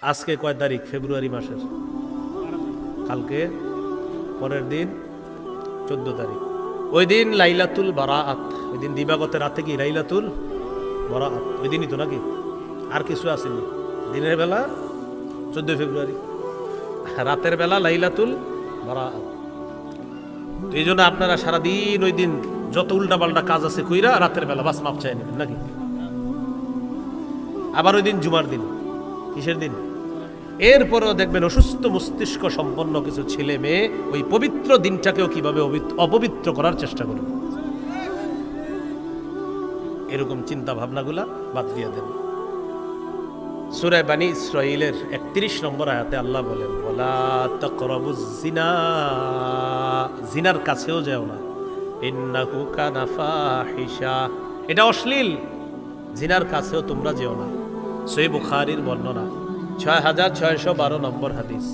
আজকে কয় তারিখ? ফেব্রুয়ারি মাসের। কালকে পরের দিন 14 তারিখ। ওই দিন লাইলাতুল বারাআত, ওই দিন দিবাগত রাতে কি লাইলাতুল বারাআত, ওই দিনই তো নাকি? আর কিছু আসেনি? দিনের বেলা 14 ফেব্রুয়ারি, রাতের বেলা লাইলাতুল বারাআত। এই জন্য আপনারা সারাদিন ওই দিন যত উল্টাপাল্টা কাজ আছে কইরা রাতের বেলা বাস মাপ চাই নেবেন নাকি? আবার ওই দিন জুমার দিন। কিসের দিন? এরপরও দেখবেন অসুস্থ মস্তিষ্ক সম্পন্ন কিছু ছেলে মেয়ে ওই পবিত্র দিনটাকেও কিভাবে অপবিত্র করার চেষ্টা করে। এরকম চিন্তা ভাবনাগুলা বাদ দিয়ে দেন। সূরা বানী ইসরাঈলের 31 নম্বর আয়াতে আল্লাহ বলেন, ওয়ালা তাকরাবুজ জিনা, জিনার কাছেও যাও না, ইন্নাহু কানা ফাহিশা, এটা অশ্লীল, জিনার কাছেও তোমরা যেও না। সহিহ বুখারীর বর্ণনা 6612 নম্বর হাদিস।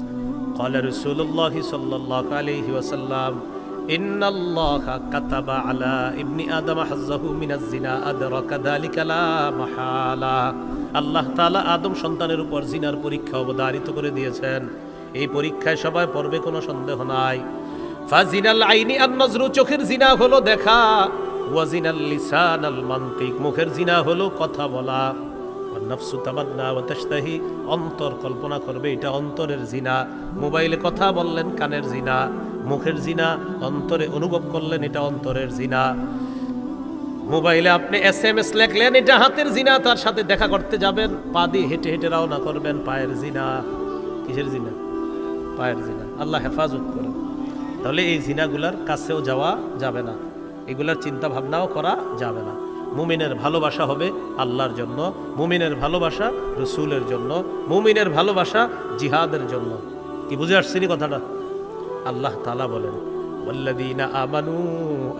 ক্বালা রাসূলুল্লাহ সাল্লাল্লাহু আলাইহি ওয়াসাল্লাম, ইন্নাল্লাহা কাতাবা আলা ইবনি আদম হাজ্জাহু মিনাজ জিনা আদরাকা যালিকা লা মাহালা। আল্লাহ তাআলা আদম সন্তানের উপর জিনার পরীক্ষা অবধারিত করে দিয়েছেন। এই পরীক্ষায় সবাই পড়বে, কোনো সন্দেহ নাই। ফাজিনাল আইনি আন-নজরু, চোখের জিনা হলো দেখা, ওয়া জিনাল লিসান আল মানতিক, মুখের জিনা হলো কথা বলা, ওয়ান নাফসু তামান্না ওয়া তাশতাহি, অন্তর কল্পনা করবে, এটা অন্তরের জিনা। মোবাইলে কথা বললেন, কানের জিনা। মুখের জিনা, অন্তরে অনুভব করলেন, এটা অন্তরের জিনা। মোবাইলে আপনি SMS লেখলেন, এটা হাতের জিনা। তার সাথে দেখা করতে যাবেন, পা দিয়ে হেঁটে হেঁটে রওনা করবেন, পায়ের জিনা। কিসের জিনা? পায়ের জিনা। আল্লাহ হেফাজত করেন। তাহলে এই জিনাগুলার কাছেও যাওয়া যাবে না, এগুলার চিন্তা ভাবনাও করা যাবে না। মুমিনের ভালোবাসা হবে আল্লাহর জন্য, মুমিনের ভালোবাসা রসুলের জন্য, মুমিনের ভালোবাসা জিহাদের জন্য। কি বুঝে আসছেনি কথাটা? আল্লাহ তাআলা বলেন, ওয়াল্লাযীনা আমানু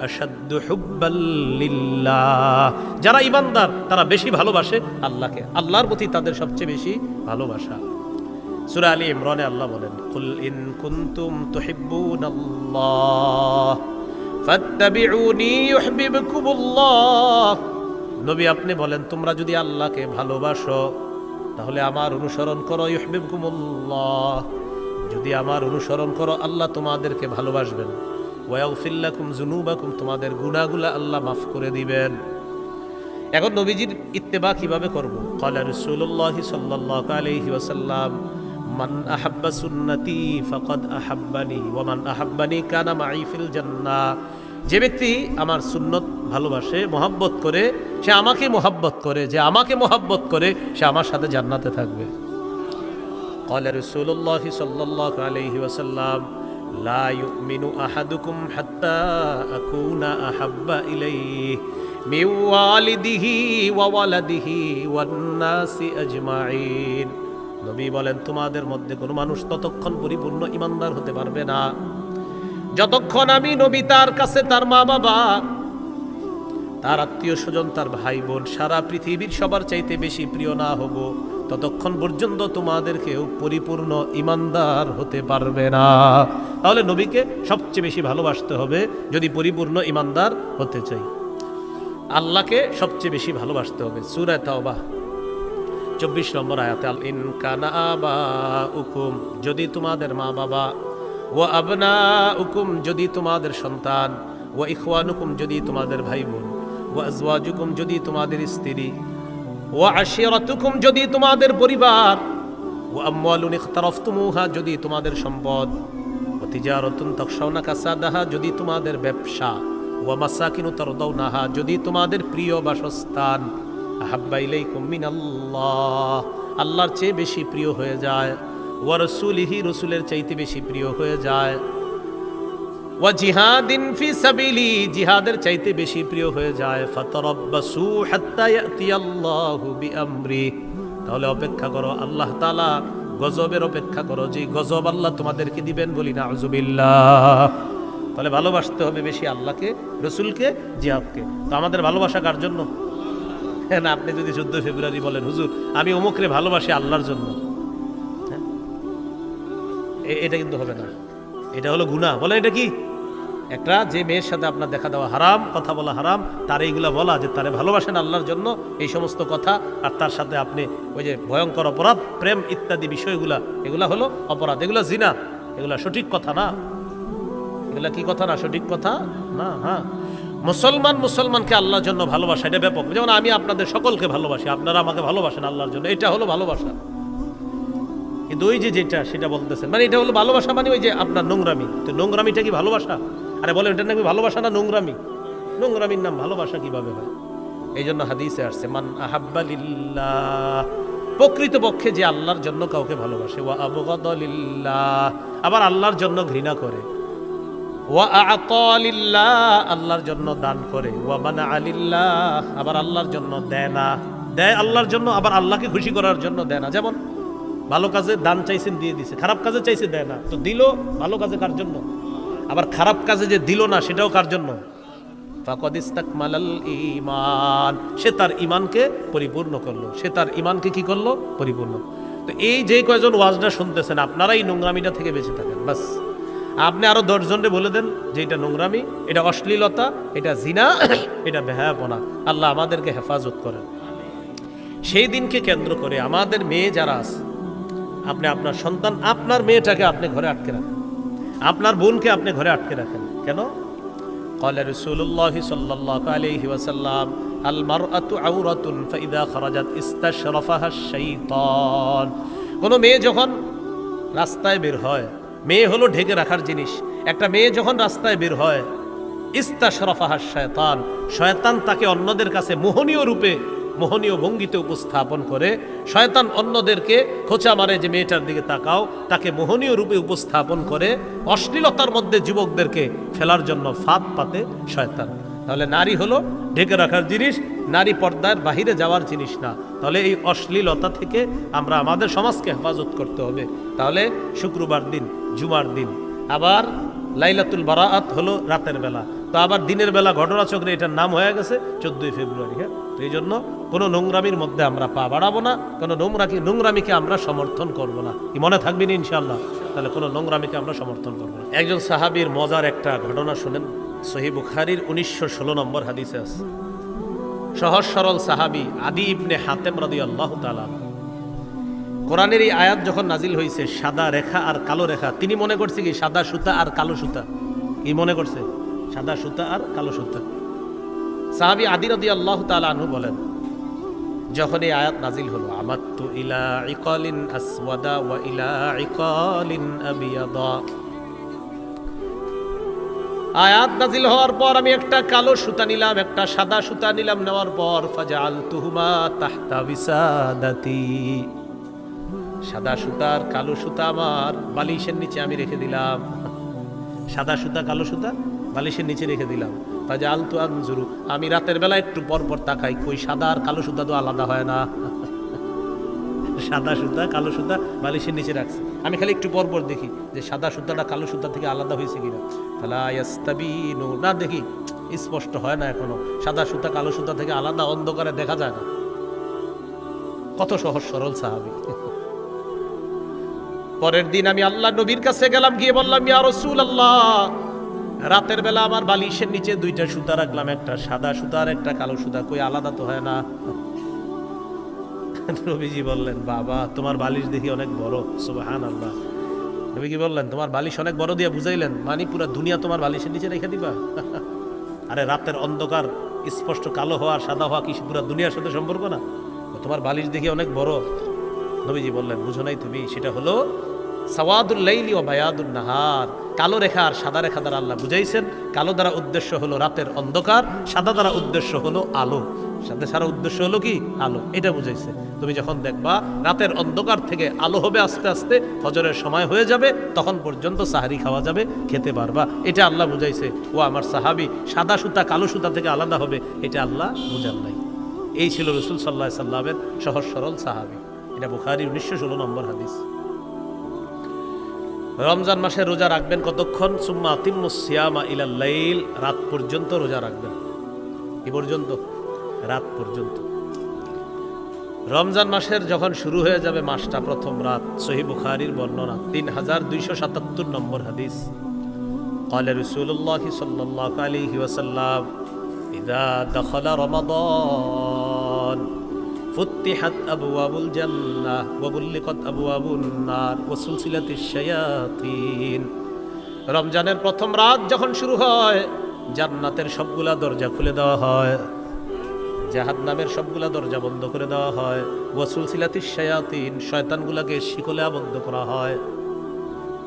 আশাদ্দু হুব্বাল লিল্লাহ, যারা ঈমানদার তারা বেশি ভালোবাসে আল্লাহকে, আল্লাহর প্রতি তাদের সবচেয়ে বেশি ভালোবাসা। সূরা আলী ইমরানে আল্লাহ বলেন, কুল ইন কুনতুম তুহিব্বুনাল্লাহ ফাত্তাবিউনি ইউহিব্বুকুমুল্লাহ। নবী আপনি বলেন, তোমরা যদি আল্লাহকে ভালোবাসো তাহলে আমার অনুসরণ করো, ইউহিব্বুকুমুল্লাহ, যদি আমার অনুসরণ করো আল্লাহ তোমাদেরকে ভালোবাসবেন। ওয়া ইয়াগফির লাকুম যুনুবাকুম, তোমাদের গুনাহগুলো আল্লাহ মাফ করে দিবেন। এখন নবীজির ইত্তেবা কিভাবে করব? ক্বালা রাসূলুল্লাহ সাল্লাল্লাহু আলাইহি ওয়াসাল্লাম, মান আহাব্বা সুন্নতি ফাকাদ আহাব্বানি ওয়া মান আহাব্বানি কানা মাই ফিল জান্নাহ। যে ব্যক্তি আমার সুন্নত ভালোবাসে, মহব্বত করে, সে আমাকে মহব্বত করে, যে আমাকে মহব্বত করে সে আমার সাথে জান্নাতে থাকবে। ক্বালা রাসূলুল্লাহ সাল্লাল্লাহু আলাইহি ওয়াসাল্লাম, লা ইউমিনু আহাদুকুম হাত্তা আকুনা আহাব্বা ইলাইহি মিন ওয়ালিদিহি ওয়া ওয়ালাদিহি ওয়ান নাসি আজমাইন। নবী বলেন, তোমাদের মধ্যে কোনো মানুষ ততক্ষণ পরিপূর্ণ ইমানদার হতে পারবে না যতক্ষণ আমি নবী তার কাছে তার মা বাবা, তার আত্মীয় স্বজন, তার ভাই বোন, সারা পৃথিবীর সবার চাইতে বেশি প্রিয় না হব, ততক্ষণ পর্যন্ত তোমাদেরকেও পরিপূর্ণ ইমানদার হতে পারবে না। তাহলে নবীকে সবচেয়ে বেশি ভালোবাসতে হবে যদি পরিপূর্ণ ইমানদার হতে চাই। আল্লাহকে সবচেয়ে বেশি ভালোবাসতে হবে। সূরা তাওবা 24 নম্বর আয়াতে, আল ইন কানা আবাউকুম, যদি তোমাদের মা বাবা, ওয়া আবনাউকুম, যদি তোমাদের সন্তান, ওয়া ইখওয়ানুকুম, যদি তোমাদের ভাই বোন, ওয়া আজওয়াজুকুম, যদি তোমাদের স্ত্রী, ওয়া আশিরাতুকুম, যদি তোমাদের পরিবার, ওয়া আমওয়ালুন ইখতারাফতুমুহা, যদি তোমাদের সম্পদ, ওয়া তিজারাতুন তাখশাউনা কাসাদাহা, যদি তোমাদের ব্যবসা, ওয়া মাসাকিনু তারদাউনাহা, যদি তোমাদের প্রিয় বাসস্থান, আহাব্বা ইলাইকুম মিনাল্লাহ, আল্লাহর চেয়ে বেশি প্রিয় হয়ে যায়, ওয়া রাসূলিহি, রাসূলের চাইতে বেশি প্রিয় হয়ে যায়, ওয়া জিহাদিন ফি সাবিলি, জিহাদের চাইতে বেশি প্রিয় হয়ে যায়, ফাতারাব্বাসু হাত্তা ইয়াতিয়াল্লাহু বিআমরি, তাহলে অপেক্ষা করো, আল্লাহ তাআলা গজবের অপেক্ষা করো, যে গজব আল্লাহ তোমাদেরকে দিবেন, বলি নাউযুবিল্লাহ। তাহলে ভালোবাসতে হবে বেশি আল্লাহকে, রাসূলকে, জিহাদকে। তো আমাদের ভালোবাসা কার জন্য? না, আপনি যদি 14 ফেব্রুয়ারি বলেন, হুজুর আমি অমুকরে ভালোবাসি আল্লাহর জন্য, এটা কিন্তু হবে না, এটা হলো গুনাহ। বলেন এটা কি? একটা যে মেয়ের সাথে আপনার দেখা দেওয়া হারাম, কথা বলা হারাম, তার এইগুলা বলা যে তারে ভালোবাসেন আল্লাহর জন্য, এই সমস্ত কথা, আর তার সাথে আপনি ওই যে ভয়ঙ্কর অপরাধ, প্রেম ইত্যাদি বিষয়গুলা, এগুলা হলো অপরাধ, এগুলা জিনা, এগুলা সঠিক কথা না, এগুলা কি কথা না, সঠিক কথা না। হ্যাঁ, মুসলমানকে আল্লাহর জন্য ভালোবাসা, এটা ব্যাপক। যেমন আমি আপনাদের সকলকে ভালোবাসি, আপনারা আমাকে ভালোবাসেন আল্লাহর জন্য, এটা হলো ভালোবাসা। কিন্তু ওই যে যেটা সেটা বলতেছেন, মানে এটা হলো ভালোবাসা, মানে ওই যে আপনার নোংরামি, তো নোংরামিটা কি ভালোবাসা? আরে বলেন এটা নাকি ভালোবাসা না নোংরামি? নোংরামির নাম ভালোবাসা কিভাবে হয়? এই জন্য হাদিসে আসছে মান আহাব্বা লিল্লাহ, প্রকৃতপক্ষে যে আল্লাহর জন্য কাউকে ভালোবাসে, ওয়া আবগাদা লিল্লাহ, আবার আল্লাহর জন্য ঘৃণা করে, ওয়া আ'তা লিল্লাহ, আল্লাহর জন্য দান করে, ওয়া মানা'a লিল্লাহ, আবার আল্লাহর জন্য দেয় না, দেয় আল্লাহর জন্য, আবার আল্লাহকে খুশি করার জন্য দেয় না। যেমন ভালো কাজে দান চাইছেন, দিয়ে দিছে, খারাপ কাজে চাইছে, দেয় না, তো দিল ভালো কাজে কার জন্য? আবার খারাপ কাজে যে দিল না, সেটাও কার জন্য? ফাকাদ ইসতাকমালাল ঈমান, সে তার ঈমানকে পরিপূর্ণ করলো, সে তার ঈমানকে কি করলো? পরিপূর্ণ। তো এই যে কয়জন ওয়াজটা শুনতেছেন, আপনারাই নোংরামিটা থেকে বেঁচে থাকেন, বাস। আপনি আরো 10 জনকে বলে দেন যে এটা নোংরামি, এটা অশ্লীলতা, এটা জিনা, এটা বেহায়াপনা। আল্লাহ আমাদেরকে হেফাজত করেন। সেই দিনকে কেন্দ্র করে আমাদের মেয়ে যারা আছে, আপনি আপনার সন্তান, আপনার মেয়েটাকে আপনি ঘরে আটকে রাখেন, আপনার বোনকে আপনি ঘরে আটকে রাখেন। কেন? ক্বালা রাসূলুল্লাহ সাল্লাল্লাহু আলাইহি ওয়াসাল্লাম আল মারআতু আওরাতুন ফাইদা খারাজাত ইস্তাশরাফাহা শাইতান। কোন মেয়ে যখন রাস্তায় বের হয়, মেয়ে হলো ঢেকে রাখার জিনিস, একটা মেয়ে যখন রাস্তায় বের হয়, ইস্তাশরাফাহা শাইতান, শয়তান তাকে অন্যদের কাছে মোহনীয় রূপে, মোহনীয় ভঙ্গিতে উপস্থাপন করে। শয়তান অন্যদেরকে খোঁচা মারে যে মেয়েটার দিকে তাকাও, তাকে মোহনীয় রূপে উপস্থাপন করে, অশ্লীলতার মধ্যে যুবকদেরকে ফেলার জন্য ফাঁদ পাতে শয়তান। তাহলে নারী হলো ঢেকে রাখার জিনিস, নারী পর্দার বাহিরে যাওয়ার জিনিস না। তাহলে এই অশ্লীলতা থেকে আমরা আমাদের সমাজকে হেফাজত করতে হবে। তাহলে শুক্রবার দিন, জুমার দিন, আবার লাইলাতুল বারাআত হলো রাতের বেলা, তো আবার দিনের বেলা ঘটনাচক্রে এটার নাম হয়ে গেছে 14 ফেব্রুয়ারি। হ্যাঁ, তো এই জন্য কোনো নোংরামির মধ্যে আমরা পা বাড়াবো না, কোনো নোংরামিকে আমরা সমর্থন করব না। কি মনে থাকবে না ইনশাআল্লাহ? তাহলে কোনো নোংরামিকে আমরা সমর্থন করব না। একজন সাহাবীর মজার একটা ঘটনা শুনেন, সহিহ বুখারীর 1916 নম্বর হাদিসে আছে। সহজ সরল সাহাবী আদি ইবনে হাতেম রাদিয়াল্লাহু তাআলা, কোরআনের এই আয়াত যখন নাজিল হয়েছে, সাদা রেখা আর কালো রেখা, তিনি মনে করছে কি সাদা সুতা আর কালো সুতা, কি মনে করছে? সাদা সুতা আর কালো সুতা। সাহাবী আদি রাদিয়াল্লাহু তাআলা আনহু বলেন, যখন এই আয়াত নাজিল হলো, আমাত্তু ইলা ইকালিন আসওয়াদা ওয়া ইলা ইকালিন আবিয়াদা, আয়াত নাজিল হওয়ার পর আমি একটা কালো সুতা নিলাম, একটা সাদা সুতা নিলাম, নেওয়ার পর ফাজআলতুহুমা তাহতা বিসাদাতি, সাদা সুতা আর কালো সুতা আমার বালিশের নিচে আমি রেখে দিলাম। সাদা সুতা কালো সুতা বালিশের নিচে রেখে দিলাম। ফাজআলতু আনজুরু, আমি রাতের বেলা একটু পর পর তাকাই, কই সাদা আর কালো সুতা তো আলাদা হয় না। সাদা সুতা কালো সুতা বালিশের নিচে রাখছে, আমি খালি একটু পর পর দেখি যে সাদা সুতাটা কালো সুতা থেকে আলাদা হয়েছে কিনা। ফালা ইয়াস্তাবিনু, না দেখি স্পষ্ট হয় না এখনো, সাদা সুতা কালো সুতা থেকে আলাদা অন্ধকারে দেখা যায় না। কত সহজ সরল সাহাবী। পরের দিন আমি আল্লাহ নবীর কাছে গেলাম, গিয়ে বললাম, ইয়া রাসূলুল্লাহ, রাতের বেলা আমার বালিশের নিচে 2টা সুতা রাখলাম, একটা সাদা সুতা আর একটা কালো সুতা, কই আলাদা তো হয় না। নবীজি বললেন, বাবা তোমার বালিশ দেখি অনেক বড়। সুবহানাল্লাহ। নবী কি বললেন? তোমার বালিশ অনেক বড় দিয়া বুঝাইলেন, মানে পুরো দুনিয়া তোমার বালিশের নিচে রেখে দিবা? আরে রাতের অন্ধকার স্পষ্ট কালো হওয়া সাদা হওয়া কি পুরো দুনিয়ার সাথে সম্পর্ক না? তোমার বালিশ দেখি অনেক বড়। নবীজি বললেন, বুঝো নাই তুমি, সেটা হলো সাওয়াদুল লাইলি ওয়া বায়াদুন নাহার, কালো রেখা আর সাদা রেখা দ্বারা আল্লাহ বুঝাইছেন। কালো দ্বারা উদ্দেশ্য হলো রাতের অন্ধকার, সাদা দ্বারা উদ্দেশ্য হলো আলো, সারা উদ্দেশ্য হলো কি? আলো, এটা বুঝাইছে। তুমি যখন দেখবা রাতের অন্ধকার থেকে আলো হবে আস্তে আস্তে, ফজরের সময় হয়ে যাবে, তখন পর্যন্ত সাহারি খাওয়া যাবে, খেতে পারবা, এটা আল্লাহ বুঝাইছে। ও আমার সাহাবী, সাদা সুতা কালো সুতা থেকে আলাদা হবে, এটা আল্লাহ বুঝান নাই। এই ছিল রাসূল সাল্লাল্লাহু আলাইহি সাল্লামের সহজ সরল সাহাবী। এটা বুখারীর 1916 নম্বর হাদিস। রমজান মাসে রোজা রাখবেন কতক্ষণ? সুম্মা আতিম্মুস সিয়ামা ইলাল লাইল, রাত পর্যন্ত রোজা রাখবেন। কি পর্যন্ত? রাত পর্যন্ত। রমজান মাসের যখন শুরু হয়ে যাবে মাসটা, প্রথম রাত, সহিহ বুখারীর বর্ণনা 3277 নম্বর হাদিস। قال رسول الله صلى الله عليه وسلم إذا دخل رمضان فتحت أبواب الجنة وغلقت أبواب النار وسلسلت الشياطين রমজানের প্রথম রাত যখন শুরু হয় জান্নাতের সবগুলা দরজা খুলে দেওয়া হয়, জাহান্নামের সবগুলা দরজা বন্ধ করে দেওয়া হয়, ওয়াসুলসিলাতিশ শায়াতিন শয়তানগুলোকে শিকলে আবদ্ধ করা হয়।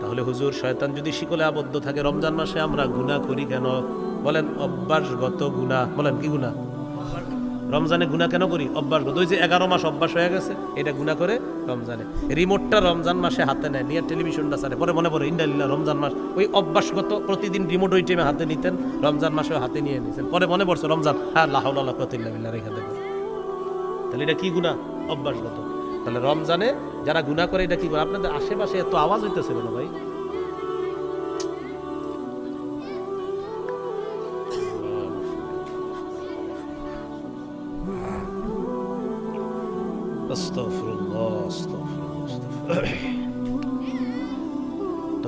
তাহলে হুজুর শয়তান যদি শিকলে আবদ্ধ থাকে রমজান মাসে আমরা গুনাহ করি কেন? বলেন অভ্যাসগত গুনাহ। বলেন কি গুনাহ? রমজানে গুনাহ কেন করি? অভ্যাসগত। ওই যে 11 মাস অভ্যাস হয়ে গেছে, এটা গুনাহ করে রমজানে। রিমোটটা রমজান মাসে হাতে নেয়, নিয়ে টেলিভিশনটা চালে, পরে মনে পড়ে ইন্ডালিল্লাহ রমজান মাস। ওই অভ্যাসগত প্রতিদিন রিমোট ওই টাইমে হাতে নিতেন, রমজান মাসেও হাতে নিয়ে নিয়েছেন, পরে মনে পড়ছে রমজান, হ্যাঁ লা হাওলা ওয়ালা কুওয়াতা ইল্লা বিল্লাহ রেখে দেবেন। তাহলে এটা কি গুনাহ? অভ্যাসগত। তাহলে রমজানে যারা গুনাহ করে এটা কি করে? আপনাদের আশেপাশে এত আওয়াজ হইতেছে কেন ভাই?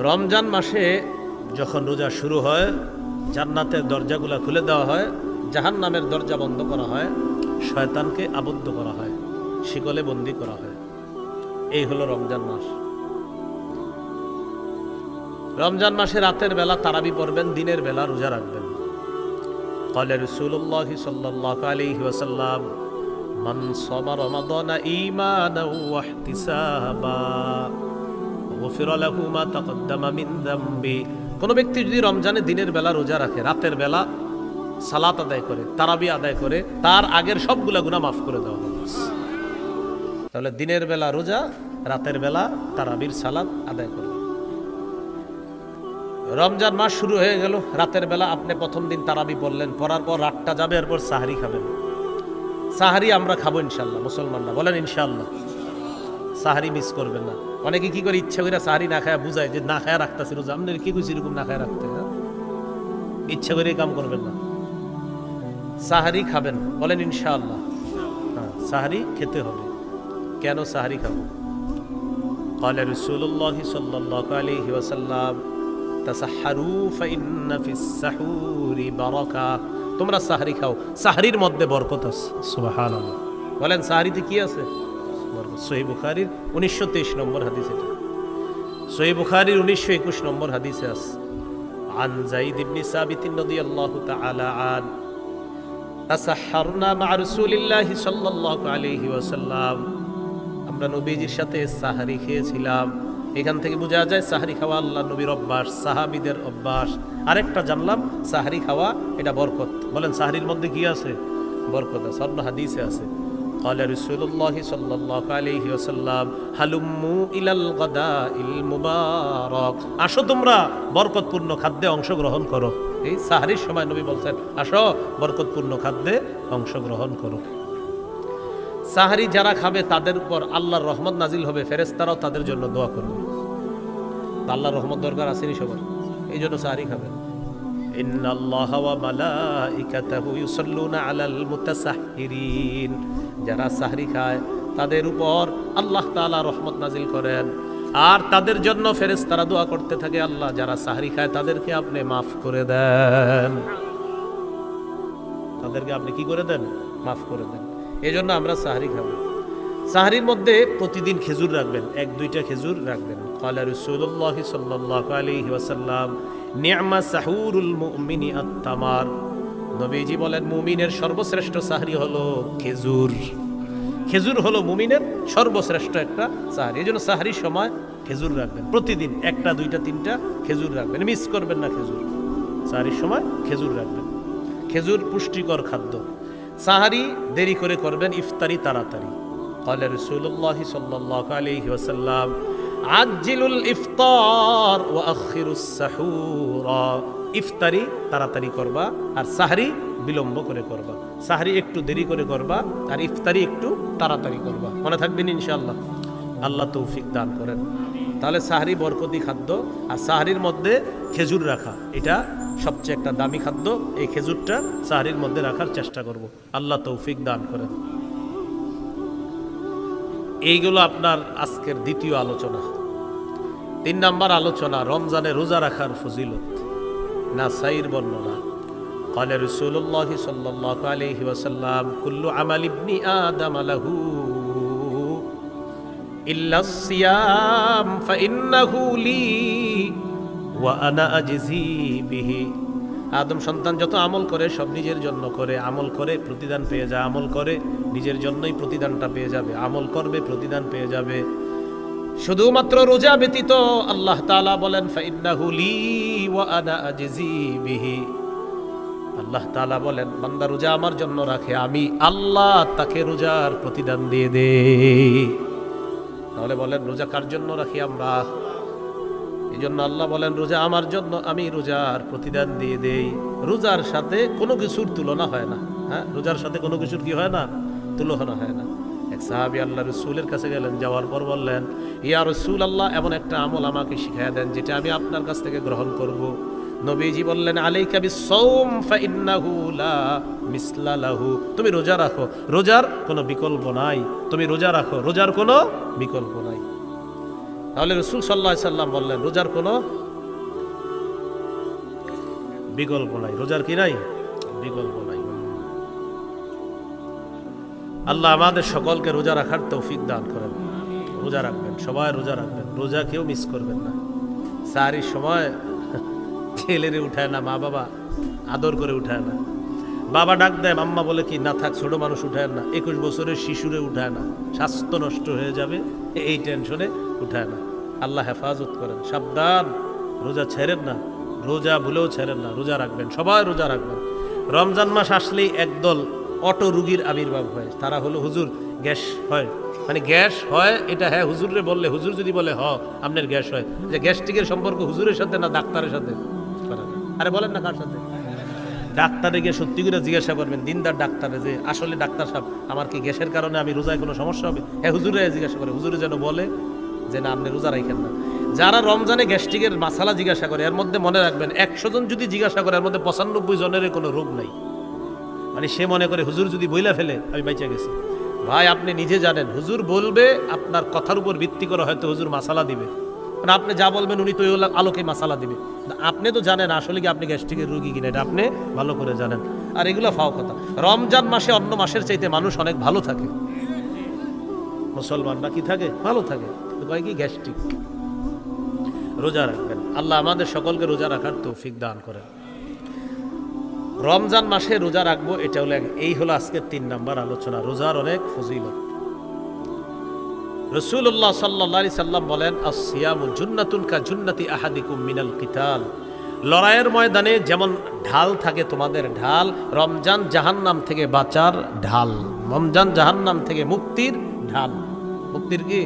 রমজান মাসে যখন রোজা শুরু হয় জান্নাতের দরজাগুলা খুলে দেওয়া হয়, জাহান্নামের দরজা বন্ধ করা হয়, শয়তানকে আবদ্ধ করা হয়, শিকলে বন্দী করা হয়। এই হলো রমজান মাস। রমজান মাসে রাতের বেলা তারাবি পড়বেন, দিনের বেলা রোজা রাখবেন। قال رسول الله صلى الله عليه وسلم من صام رمضان إيمانا واحتسابا غفر له ما تقدم من ذنبه। কোন ব্যক্তি যদি রমজানে দিনের বেলা রোজা রাখে, রাতের বেলা সালাত আদায় করে, তারাবি আদায় করে, তার আগের সবগুলা গুনাহ মাফ করে দেওয়া হবে। তাহলে দিনের বেলা রোজা, রাতের বেলা তারাবির সালাত আদায় করে। রমজান মাস শুরু হয়ে গেল, রাতের বেলা আপনি প্রথম দিন তারাবি পড়লেন, পড়ার পর রাতটা যাবে, এরপর সাহারি খাবেন। সাহারি আমরা খাবো ইনশাল্লাহ, মুসলমানরা বলেন ইনশাল্লাহ। সাহারি মিস করবেন না। অনেকে কি করে ইচ্ছা করে সাহারি না খায় বুঝায় যে না খায় রাখতেছি রোজা। আপনার কি কইছি এরকম না খায় রাখতে? হ্যাঁ, ইচ্ছা করে কাম করবেন না, সাহারি খাবেন। বলেন ইনশাআল্লাহ। হ্যাঁ, সাহারি খেতে হবে। কেন সাহারি খাবো? قال رسول الله صلى الله عليه وسلم তাসাহহারু ফাইন্না ফিস সাহুরি বারাকা। তোমরা সাহরি খাও, সাহরির মধ্যে বরকত আছে। সুবহানাল্লাহ। বলেন সাহরিতে কি আছে? বরকত। সহিহ বুখারীর 1923 নম্বর হাদিস এটা। সহিহ বুখারীর 1921 নম্বর হাদিসে আছে। আন যায়েদ ইবনে সাবিত রাদিয়াল্লাহু তাআলা আন তাসাহহারনা মা রাসূলিল্লাহি সাল্লাল্লাহু আলাইহি ওয়াসাল্লাম। আমরা নবীজির সাথে সাহরি খেয়েছিলাম। এখান থেকে বোঝা যায় সাহারি খাওয়া আল্লাহ নবীর অভ্যাস, সাহাবীদের অভ্যাস। আরেকটা জানলাম সাহারি খাওয়া এটা বরকত। বলেন সাহারির মধ্যে কি আছে? বরকত আছে। অন্য হাদিসে আছে قال رسول الله صلى الله عليه وسلم হালুম্মু ইলাল গাদাইল মুবারাক। আসো তোমরা বরকতপূর্ণ খাদ্যে অংশগ্রহণ করো। এই সাহারির সময় নবী বলছেন আসো বরকতপূর্ণ খাদ্যে অংশগ্রহণ করো। সাহারি যারা খাবে তাদের উপর আল্লাহর রহমত নাজিল হবে, ফেরেশতারাও তাদের জন্য দোয়া করবে। আল্লাহর রহমত দরকার আসেনি সবার, এই জন্য সাহারি খাবেন। ইন্নাল্লাহা ওয়া মালাইকাতাহু ইউসাল্লুনা আলাল মুতাসাহহিরিন। যারা সাহারি খায় তাদের উপর আল্লাহ তাআলা রহমত নাজিল করেন, আর তাদের জন্য ফেরেশতারা দোয়া করতে থাকে, আল্লাহ যারা সাহারি খায় তাদেরকে আপনি মাফ করে দেন, তাদেরকে আপনি কি করে দেন? মাফ করে দেন। এই জন্য আমরা সাহারি খাবো। সাহারির মধ্যে প্রতিদিন খেজুর রাখবেন, 1-2টা খেজুর রাখবেন। قال رسول الله صلى الله عليه وسلم نعم سحور المؤمن التمر। নবীজি বলেন মুমিনের সর্বশ্রেষ্ঠ সাহারি হলো খেজুর। খেজুর হলো মুমিনের সর্বশ্রেষ্ঠ একটা সাহারি। এই জন্য সাহারির সময় খেজুর রাখবেন, প্রতিদিন 1টা 2টা 3টা খেজুর রাখবেন, মিস করবেন না খেজুর। সাহারির সময় খেজুর রাখবেন। খেজুর পুষ্টিকর খাদ্য। সাহারি দেরি করে করবেন, ইফতারি তাড়াতাড়ি। قال رسول الله صلى الله عليه وسلم عجلوا الافطار واخروا السحور। ইফতারি তাড়াতাড়ি করবা আর সাহারি বিলম্ব করে করবা। সাহারি একটু দেরি করে করবা আর ইফতারি একটু তাড়াতাড়ি করবা। মনে থাকবেন ইনশাআল্লাহ। আল্লাহ তৌফিক দান করেন। তাহলে সাহারি বরকতি খাদ্য, আর সাহারির মধ্যে খেজুর রাখা এটা সবচেয়ে একটা দামি খাদ্য। এই খেজুরটা সাহারির মধ্যে রাখার চেষ্টা করব, আল্লাহ তৌফিক দান করেন। এইগুলো আপনার আজকের দ্বিতীয় আলোচনা। 3 নাম্বার আলোচনা রমজানে রোজা রাখার ফজিলত। নাসাইর বর্ণনা। قال رسول الله صلى الله عليه وسلم كل عمل ابن آدم له إلا الصيام فإنه لي وأنا أجزي به। আদম সন্তান যত আমল করে সব নিজের জন্য করে, আমল করে প্রতিদান পেয়ে যায়, আমল করে নিজের জন্যই প্রতিদানটা পেয়ে যাবে, আমল করবে প্রতিদান পেয়ে যাবে। শুধুমাত্র রোজা ব্যতীত আল্লাহ তাআলা বলেন ফাইন্নাহু লি ওয়া আনা আজজি বিহি। আল্লাহ তাআলা বলেন বান্দা রোজা আমার জন্য রাখে, আমি আল্লাহ তাকে রোজার প্রতিদান দিয়ে দেই। তাহলে বলেন রোজা কার জন্য রাখি আমরা? এই জন্য আল্লাহ বলেন রোজা আমার জন্য, আমি রোজার প্রতিদান দিয়ে দেই। রোজার সাথে কোনো কিছুর তুলনা হয় না। হ্যাঁ, রোজার সাথে কোনো কিছুর কি হয় না? তুলনা হয় না। এক সাহাবী আল্লাহ রাসূলের কাছে গেলেন, যাওয়ার পর বললেন ইয়া রাসূলুল্লাহ, এমন একটা আমল আমাকে শিখিয়ে দেন যেটা আমি আপনার কাছ থেকে গ্রহণ করব। নবীজি বললেন আলাইকা বিস-সাওম ফাইন্নাহু লা মিসলা লাহু। তুমি রোজা রাখো, রোজার কোনো বিকল্প নাই। তুমি রোজা রাখো, রোজার কোনো বিকল্প নাই। তাহলে রাসূল সাল্লাল্লাহু আলাইহি সাল্লাম বললেন রোজার কোনো বিকল্প নাই। রোজার কি নাই? বিকল্প নাই। আল্লাহ আমাদের সকলকে রোজা রাখার তৌফিক দান করেন। রোজা রাখবেন, সবাই রোজা রাখবেন, রোজা কেউ মিস করবেন না। সাহারির সময় ছেলেরে উঠায় না, মা বাবা আদর করে উঠায় না। বাবা ডাক দেয়, আম্মা বলে কি না থাক, ছোট মানুষ উঠায় না। 21 বছরের শিশুরে উঠায় না, স্বাস্থ্য নষ্ট হয়ে যাবে এই টেনশনে উঠায় না। আল্লাহ হেফাজত করেন। সাবধান, রোজা ছেড়েন না, রোজা ভুলেও ছেড়েন না, রোজা রাখবেন, সবাই রোজা রাখবেন। রমজান মাস আসলেই একদল অটো রুগীর আবির্ভাব হয়। তারা হলো হুজুর গ্যাস হয়, মানে গ্যাস হয় এটা হ্যাঁ হুজুরে বললে, হুজুর যদি বলে হ আপনার গ্যাস হয়, যে গ্যাস্ট্রিকের সম্পর্ক হুজুরের সাথে না ডাক্তারের সাথে? আরে বলেন না কার সাথে? ডাক্তারে গিয়ে সত্যি করে জিজ্ঞাসা করবেন, দিনদার ডাক্তারে, যে আসলে ডাক্তার সাহেব আমার কি গ্যাসের কারণে আমি রোজায় কোনো সমস্যা হবে? হ্যাঁ হুজুরে জিজ্ঞাসা করে, হুজুরে যেন বলে যে না আপনি রোজা রাখেন না। যারা রমজানে গ্যাস্ট্রিকের মাসালা জিজ্ঞাসা করে, এর মধ্যে মনে রাখবেন 100 জন যদি জিজ্ঞাসা করে এর মধ্যে 95 জনের কোনো রোগ নাই। মানে সে মনে করে হুজুর যদি বইলা ফেলে আমি বাইচা গেছি। ভাই আপনি নিজে জানেন হুজুর বলবে, আপনার কথার উপর ভিত্তি করে হয়তো হুজুর মাসালা দিবে, মানে আপনি যা বলবেন উনি তো আলোকে মাসালা দিবে। আপনি তো জানেন আসলে কি আপনি গ্যাস্ট্রিকের রোগী কিনা, এটা আপনি ভালো করে জানেন। আর এগুলো ফাও কথা। রমজান মাসে অন্য মাসের চাইতে মানুষ অনেক ভালো থাকে, মুসলমানরা কি থাকে? ভালো থাকে। কিন্তু কয় কি গ্যাস্ট্রিক। রোজা রাখবেন, আল্লাহ আমাদের সকলকে রোজা রাখার তৌফিক দান করেন। রমজান মাসে রোজা রাখবো, এটা হলো এই হলো আজকের 3 নম্বর আলোচনা, রোজার অনেক ফজিলত। রাসূলুল্লাহ সাল্লাল্লাহু আলাইহি সাল্লাম বলেন আস-সিয়ামু জুন্নাতুন কা জুন্নাতি আহাদিকুম মিনাল কিতাল। লড়াইয়ের ময়দানে যেমন ঢাল থাকে তোমাদের ঢাল, রমজান জাহান্নাম থেকে বাঁচার ঢাল, রমজান জাহান্নাম থেকে মুক্তির ঢাল। মুক্তির কি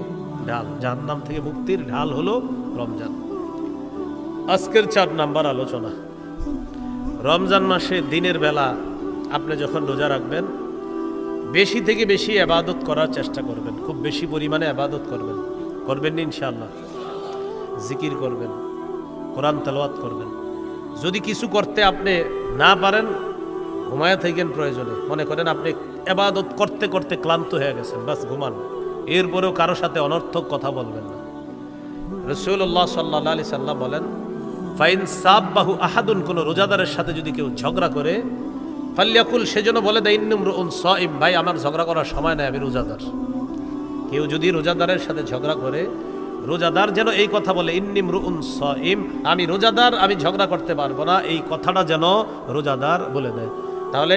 ঢাল? জাহান্নাম থেকে মুক্তির ঢাল হলো রমজান। আজকের 4 নম্বর আলোচনা, রমজান মাসে দিনের বেলা আপনি যখন রোজা রাখবেন বেশি থেকে বেশি ইবাদত করার চেষ্টা করবেন, খুব বেশি পরিমাণে ইবাদত করবেন। করবেন ইনশাআল্লাহ। জিকির করবেন, কোরআন তেলাওয়াত করবেন। যদি কিছু করতে আপনি না পারেন ঘুমায়া থাকেন, প্রয়োজনে মনে করেন আপনি ইবাদত করতে করতে ক্লান্ত হয়ে গেছেন, বাস ঘুমান। এরপরেও কারো সাথে অনর্থক কথা বলবেন না। রাসূলুল্লাহ সাল্লাল্লাহু আলাইহি সাল্লাম বলেন ফাইন সাব্বাহু আহাদুন, কোন রোজাদারের সাথে যদি কেউ ঝগড়া করে, ফাল্যাকুল, সেজন্য বলে দেয় ইন্নুমরুন সাইম, ভাই আমার ঝগড়া করার সময় নাই, আমি রোজাদার। কেউ যদি রোজাদারের সাথে ঝগড়া করে, রোজাদার যেন এই কথা বলে ইন্নিমরুন সাইম, আমি রোজাদার, আমি ঝগড়া করতে পারবো না, এই কথাটা যেন রোজাদার বলে দেয়। তাহলে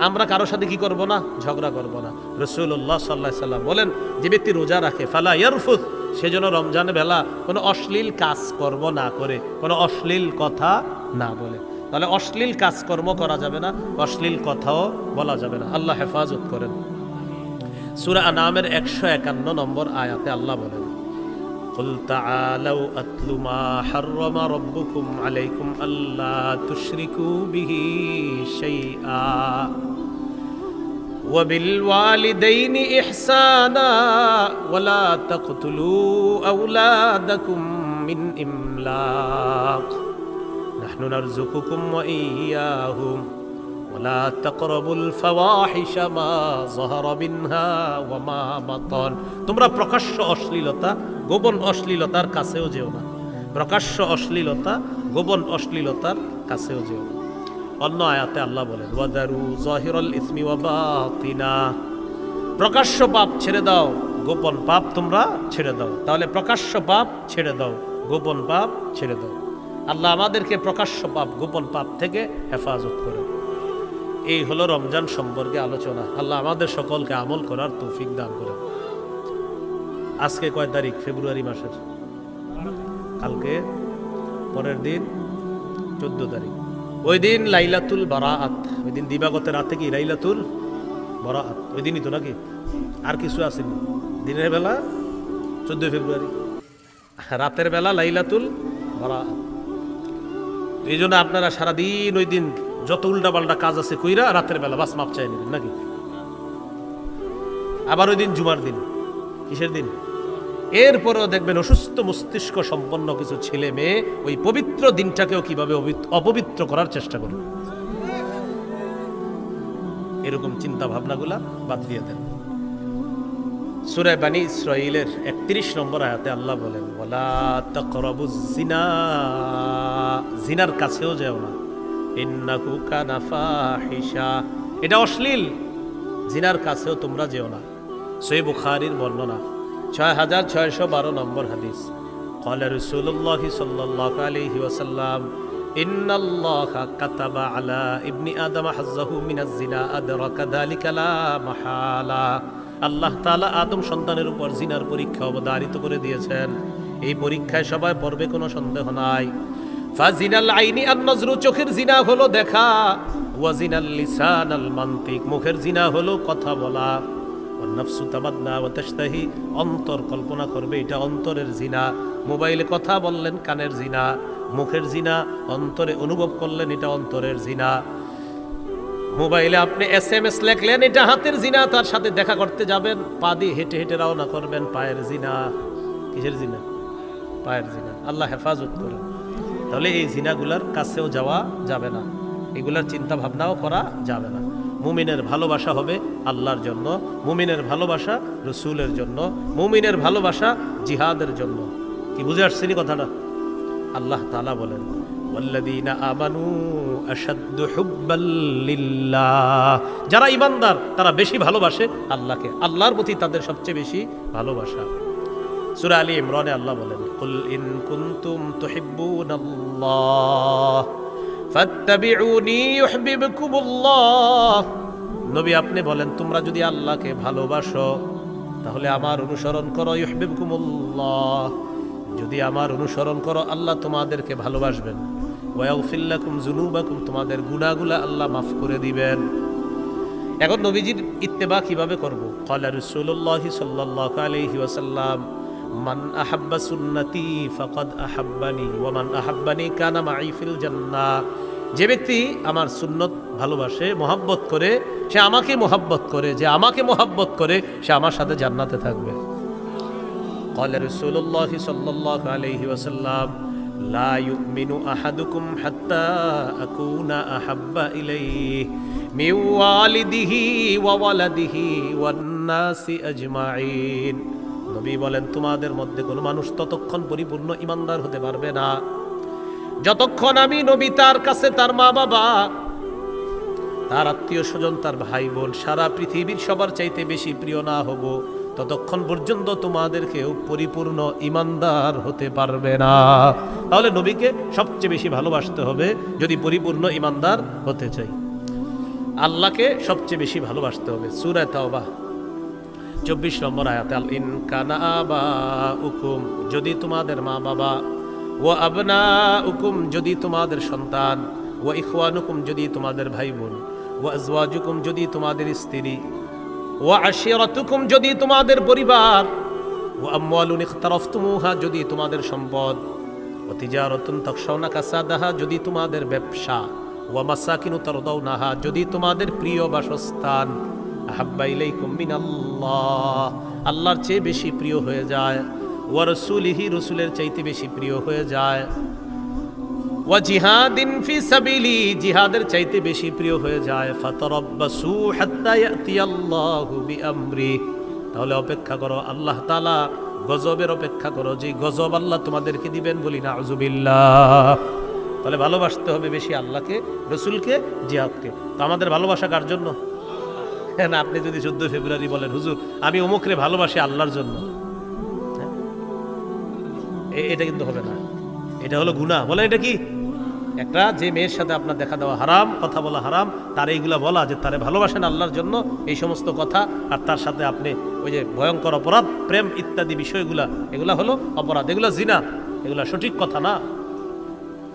আমরা কারোর সাথে কি করব না? ঝগড়া করব না। রাসূলুল্লাহ সাল্লাল্লাহু আলাইহি সাল্লাম বলেন যে ব্যক্তি রোজা রাখে ফালা ইয়ারফুস, সেজন্য রমজানের বেলা কোনো অশ্লীল কাজকর্ম না করে, কোনো অশ্লীল কথা না বলে। তাহলে অশ্লীল কাজকর্ম করা যাবে না, অশ্লীল কথাও বলা যাবে না। আল্লাহ হেফাজত করেন। সূরা আনামের 151 নম্বর আয়াতে আল্লাহ বলেন কুল তাআলাউ আতলু মা হাররামা রাব্বুকুম আলাইকুম আল্লা তুশরিকু বিহি শাইআ ওয়া বিল ওয়ালিদাইনি ইহসানা ওয়া লা তাকতুলু আওলাদাকুম মিন ইমলাক নাহনু নারযুকুকুম ওয়া ইয়্যাহুম ওয়া লা তাকরাবুল ফাওয়াহিশা মা যাহারা মিনহা ওয়া মা বাতান। তোমরা প্রকাশ্য অশ্লীলতা, গোপন অশ্লীলতার কাছেও যেও না। প্রকাশ্য অশ্লীলতা, গোপন অশ্লীলতার কাছেও যেও না। অন্য আয়াতে আল্লাহ বলেন ওয়াদারু যাহিরাল ইসমি ওয়া বাতিনা, প্রকাশ্য পাপ ছেড়ে দাও, গোপন পাপ তোমরা ছেড়ে দাও। তাহলে প্রকাশ্য পাপ ছেড়ে দাও, গোপন পাপ ছেড়ে দাও। আল্লাহ আমাদেরকে প্রকাশ্য পাপ গোপন পাপ থেকে হেফাজত করে। এই হলো রমজান সম্পর্কে আলোচনা। আল্লাহ আমাদের সকলকে আমল করার তৌফিক দান করেন। আজকে কয় তারিখ? ফেব্রুয়ারি মাসের, কালকে পরের দিন 14 তারিখ। ওই দিন লাইলাতুল বারাআত, ওই দিন দিবাগতের রাতে কি লাইলাতুল বারাআত, ওই দিনই তো নাকি? আর কিছু আসেনি? দিনের বেলা 14 ফেব্রুয়ারি, রাতের বেলা লাইলাতুল বারাআত। এই জন্য আপনারা সারাদিন ওই দিন যত উল্টাপাল্টা কাজ আছে কইরা রাতের বেলা বাস মাপ চাই নেবেন নাকি? আবার ওই দিন জুমার দিন, কিসের দিন? এরপরেও দেখবেন অসুস্থ মস্তিষ্ক সম্পন্ন কিছু ছেলে মেয়ে ওই পবিত্র দিনটাকেও কিভাবে অপবিত্র করার চেষ্টা করবে। এরকম চিন্তা ভাবনাগুলা বাদ দিয়ে দেন। সূরা বানী ইসরাঈলের 31 নম্বর আয়াতে আল্লাহ বলেন ওয়ালা তাকরাবুজ জিনা, জিনার কাছেও যেও না, ইন্নাহু কানা ফাহিশা, এটা অশ্লীল, জিনার কাছেও তোমরা যেও না। সহিহ বুখারীর বর্ণনা 6612 নম্বর হাদিস। ক্বালা রাসূলুল্লাহ সাল্লাল্লাহু আলাইহি ওয়াসাল্লাম ইন্নাল্লাহা কাতাবা আলা ইবনি আদম হাজ্জাহু মিনাজ জিনা আদরাকা যালিকা লা মাহালা। আল্লাহ তাআলা আদম সন্তানের উপর জিনার পরীক্ষা অবধারিত করে দিয়েছেন। এই পরীক্ষায় সবাই পড়বে, কোনো সন্দেহ নাই। ফাজিনাল আইনি আন-নজরু, চোখের জিনা হলো দেখা, ওয়া জিনাল লিসান আল মানতিক, মুখের জিনা হলো কথা বলা, ওয়ান নাফসু তামান্না ওয়া তাশতাহি, অন্তর কল্পনা করবে, এটা অন্তরের জিনা। মোবাইলে কথা বললেন, কানের জিনা। মুখের জিনা, অন্তরে অনুভব করলেন, এটা অন্তরের জিনা। মোবাইলে আপনি SMS লেখলেন, এটা হাতের জিনা। তার সাথে দেখা করতে যাবেন, পা দিয়ে হেঁটে হেঁটে রওনা করবেন, পায়ের জিনা। কিসের জিনা? পায়ের জিনা। আল্লাহ হেফাজত করেন। তাহলে এই জিনাগুলার কাছেও যাওয়া যাবে না, এগুলার চিন্তা ভাবনাও করা যাবে না। মুমিনের ভালোবাসা হবে আল্লাহর জন্য, মুমিনের ভালোবাসা রসুলের জন্য, মুমিনের ভালোবাসা জিহাদের জন্য। কি বুঝে আসছেনি কথাটা? আল্লাহ তাআলা বলেন ওয়াল্লাযীনা আমানু আশাদ্দু হুব্বাল লিল্লাহ, যারা ঈমানদার তারা বেশি ভালোবাসে আল্লাহকে, আল্লাহর প্রতি তাদের সবচেয়ে বেশি ভালোবাসা। সূরা আলী ইমরানে আল্লাহ বলেন কুল ইন কুনতুম তুহিব্বুনাল্লাহ ফাত্তাবিউনি ইউহিব্বুকুমুল্লাহ। নবী আপনি বলেন তোমরা যদি আল্লাহকে ভালোবাসো তাহলে আমার অনুসরণ করো, ইউহিব্বুকুমুল্লাহ, যদি আমার অনুসরণ করো আল্লাহ তোমাদেরকে ভালোবাসবেন। ওয়া ইয়াগফির লাকুম যুনুবাকুম, তোমাদের গুনাহগুলো আল্লাহ মাফ করে দিবেন। এখন নবীজির ইত্তেবা কিভাবে করব? ক্বালা রাসূলুল্লাহ সাল্লাল্লাহু আলাইহি ওয়াসাল্লাম মান আহাব্বা সুন্নতি ফাকাদ আহাব্বানি ওয়া মান আহাব্বানি কানা মাই ফিল জান্নাহ। যে ব্যক্তি আমার সুন্নত ভালোবাসে, মহব্বত করে, সে আমাকে মহব্বত করে, যে আমাকে মহব্বত করে সে আমার সাথে জান্নাতে থাকবে। ক্বালা রাসূলুল্লাহ সাল্লাল্লাহু আলাইহি ওয়াসাল্লাম লা ইউমিনু আহাদুকুম হাত্তা আকুনা আহাব্বা ইলাইহি মিন ওয়ালিদিহি ওয়া ওয়ালাদিহি ওয়ান নাসি আজমাইন। নবী বলেন তোমাদের মধ্যে কোনো মানুষ ততক্ষণ পরিপূর্ণ ইমানদার হতে পারবে না যতক্ষণ আমি নবী তার কাছে তার মা বাবা, তার আত্মীয় স্বজন, তার ভাই বোন, সারা পৃথিবীর সবার চাইতে বেশি প্রিয় না হব, ততক্ষণ পর্যন্ত তোমাদেরকেও পরিপূর্ণ ইমানদার হতে পারবে না। তাহলে নবীকে সবচেয়ে বেশি ভালোবাসতে হবে যদি পরিপূর্ণ ইমানদার হতে চাই। আল্লাহকে সবচেয়ে বেশি ভালোবাসতে হবে। সূরা তাওবা 24 নম্বর আয়াতে আল ইন কানা আবাউকুম, যদি তোমাদের মা বাবা, ওয়া আবনাউকুম, যদি তোমাদের সন্তান, ওয়া ইখওয়ানুকুম, যদি তোমাদের ভাই বোন, ওয়া আজওয়াজুকুম, যদি তোমাদের স্ত্রী, ওয়া আশিরাতুকুম, যদি তোমাদের পরিবার, ওয়া আমওয়ালুন ইখতারাফতুমুহা, যদি তোমাদের সম্পদ, ওয়া তিজারাতুন তাখশাউনা কাসাদাহা, যদি তোমাদের ব্যবসা, ওয়া মাসাকিনু তারদাউনাহা, যদি তোমাদের প্রিয় বাসস্থান, আহাব্বা ইলাইকুম মিনাল্লাহ, আল্লাহর চেয়ে বেশি প্রিয় হয়ে যায়, ওয়া রাসূলিহি, রাসূলের চাইতে বেশি প্রিয় হয়ে যায়, ওয়া জিহাদিন ফি সাবিলি, জিহাদের চাইতে বেশি প্রিয় হয়ে যায়, ফাতারাব্বাসু হাত্তা ইয়াতিয়াল্লাহু বিআমরি, তাহলে অপেক্ষা করো, আল্লাহ তাআলা গজবের অপেক্ষা করো, যে গজব আল্লাহ তোমাদেরকে দিবেন, বলি নাউযুবিল্লাহ। তাহলে ভালোবাসতে হবে বেশি আল্লাহকে, রসুলকে, জিহাদকে। তো আমাদের ভালোবাসা কার জন্য? না, আপনি যদি 14 ফেব্রুয়ারি বলেন হুজুর আমি অমুকরে ভালোবাসি আল্লাহর জন্য, এটা কিন্তু হবে না, এটা হলো গুনাহ। বলেন এটা কি? একটা যে মেয়ের সাথে আপনার দেখা দেওয়া হারাম, কথা বলা হারাম, তার এইগুলা বলা যে তারে ভালোবাসেন আল্লাহর জন্য, এই সমস্ত কথা, আর তার সাথে আপনি ওই যে ভয়ঙ্কর অপরাধ, প্রেম ইত্যাদি বিষয়গুলা, এগুলা হলো অপরাধ, এগুলা জিনা, এগুলা সঠিক কথা না,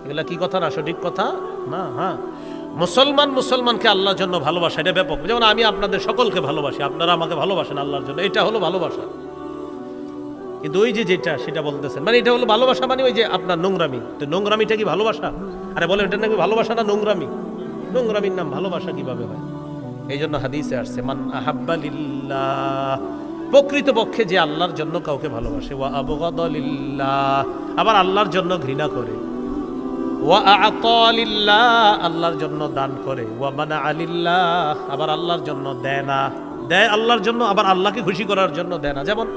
এগুলা কি কথা না, সঠিক কথা না। হ্যাঁ, মুসলমানকে আল্লাহর জন্য ভালোবাসা এটা ব্যাপক। যেমন আমি আপনাদের সকলকে ভালোবাসি, আপনারা আমাকে ভালোবাসেন আল্লাহর জন্য, এটা হলো ভালোবাসা। কিন্তু ওই যে যেটা সেটা বলতেছেন, মানে এটা হলো ভালোবাসা, মানে ওই যে আপনার নোংরামি। তো নোংরামিটা কি ভালোবাসা? আরে বলে এটা নাকি ভালোবাসা না নোংরামি? নোংরামির নাম ভালোবাসা কিভাবে হয়? এই জন্য হাদিসে আসছে মান আহাব্বা লিল্লাহ, প্রকৃতপক্ষে যে আল্লাহর জন্য কাউকে ভালোবাসে, ওয়া আবগাদা লিল্লাহ, আবার আল্লাহর জন্য ঘৃণা করে, ওয়া আ'তা লিল্লাহ, আল্লাহর জন্য দান করে, ওয়া মানা'a লিল্লাহ, আবার আল্লাহর জন্য দেয় না, দেয় আল্লাহর জন্য, আবার আল্লাহকে খুশি করার জন্য দেয় না। যেমন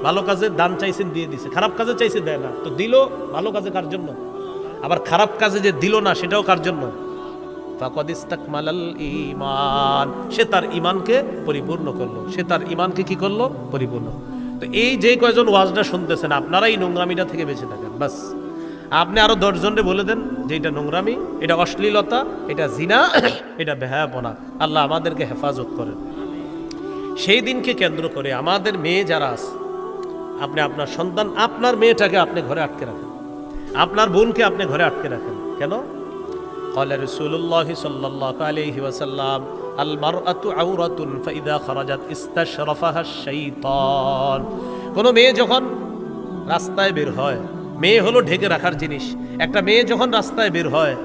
ভালো কাজে দান চাইছেন, দিয়ে দিছে, খারাপ কাজে চাইছে, দেয় না। তো দিল ভালো কাজে কার জন্য? আবার খারাপ কাজে যে দিল না সেটাও কার জন্য? ফাকাদ ইসতাকমালাল ঈমান, সে তার ঈমানকে পরিপূর্ণ করলো, সে তার ঈমানকে কি করলো? পরিপূর্ণ। তো এই যে কয়জন ওয়াজটা শুনতেছেন, আপনারা এই নোংরামিটা থেকে বেঁচে থাকেন বাস। আপনি আরো 10 জনকে বলে দেন যে এটা নোংরামি, এটা অশ্লীলতা, এটা জিনা, এটা বেহায়াপনা। আল্লাহ আমাদেরকে হেফাজত করেন। সেই দিনকে কেন্দ্র করে আমাদের মেয়ে যারা আছে, আপনি আপনার সন্তান, আপনার মেয়েটাকে আপনি ঘরে আটকে রাখেন, আপনার বোনকে আপনি ঘরে আটকে রাখেন। কেন? ক্বালা রাসূলুল্লাহ সাল্লাল্লাহু আলাইহি ওয়াসাল্লাম আল মারআতু আওরাতুন ফাইদা খারাজাত ইস্তাশরাফাহা শাইতান। কোন মেয়ে যখন রাস্তায় বের হয়, মেয়ে হলো ঢেকে রাখার জিনিস। একটা মেয়ে যখন রাস্তায় বের হয়,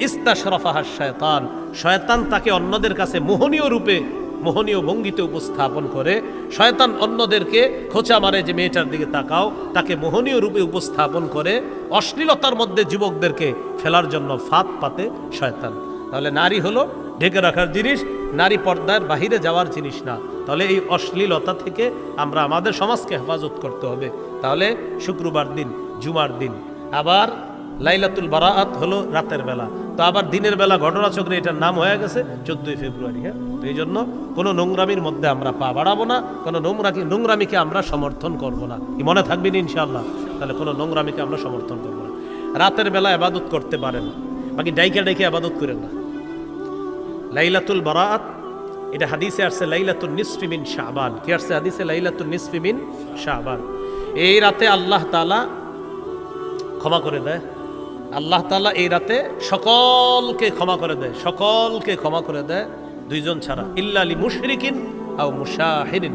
ইস্তাশরাফাহা শাইতান, শয়তান তাকে অন্যদের কাছে মোহনীয় রূপে, মোহনীয় ভঙ্গিতে উপস্থাপন করে। শয়তান অন্যদেরকে খোঁচা মারে যে মেয়েটার দিকে তাকাও, তাকে মোহনীয় রূপে উপস্থাপন করে অশ্লীলতার মধ্যে যুবকদেরকে ফেলার জন্য ফাঁদ পাতে শয়তান। তাহলে নারী হলো ঢেকে রাখার জিনিস, নারী পর্দার বাহিরে যাওয়ার জিনিস না। তাহলে এই অশ্লীলতা থেকে আমরা আমাদের সমাজকে হেফাজত করতে হবে। তাহলে শুক্রবার দিন, জুমার দিন, আবার লাইলাতুল বারাআত হলো রাতের বেলা, তো আবার দিনের বেলা ঘটনাচক্রে এটার নাম হয়ে গেছে 14 ফেব্রুয়ারি। হ্যাঁ, তো এই জন্য কোনো নোংরামির মধ্যে আমরা পা বাড়াবো না, কোনো নোংরামিকে আমরা সমর্থন করব না। কি মনে থাকবেন ইনশাআল্লাহ? তাহলে কোনো নোংরামিকে আমরা সমর্থন করব না। রাতের বেলা ইবাদত করতে পারেন, বাকি ডাইকা ডাইকে ইবাদত করেন না। লাইলাতুল বারাআত এটা হাদিসে আসছে লাইলাতুন নিসফি মিন শাবান। কি আসছে হাদিসে? লাইলাতুন নিসফি মিন শাবান। এই রাতে আল্লাহ তাআলা ক্ষমা করে দেয়। আল্লাহ তাআলা এই রাতে সকলকে ক্ষমা করে দেয়, সকলকে ক্ষমা করে দেয়, দুইজন ছাড়া, ইল্লা লি মুশরিকিন আও মুশাহিরিন।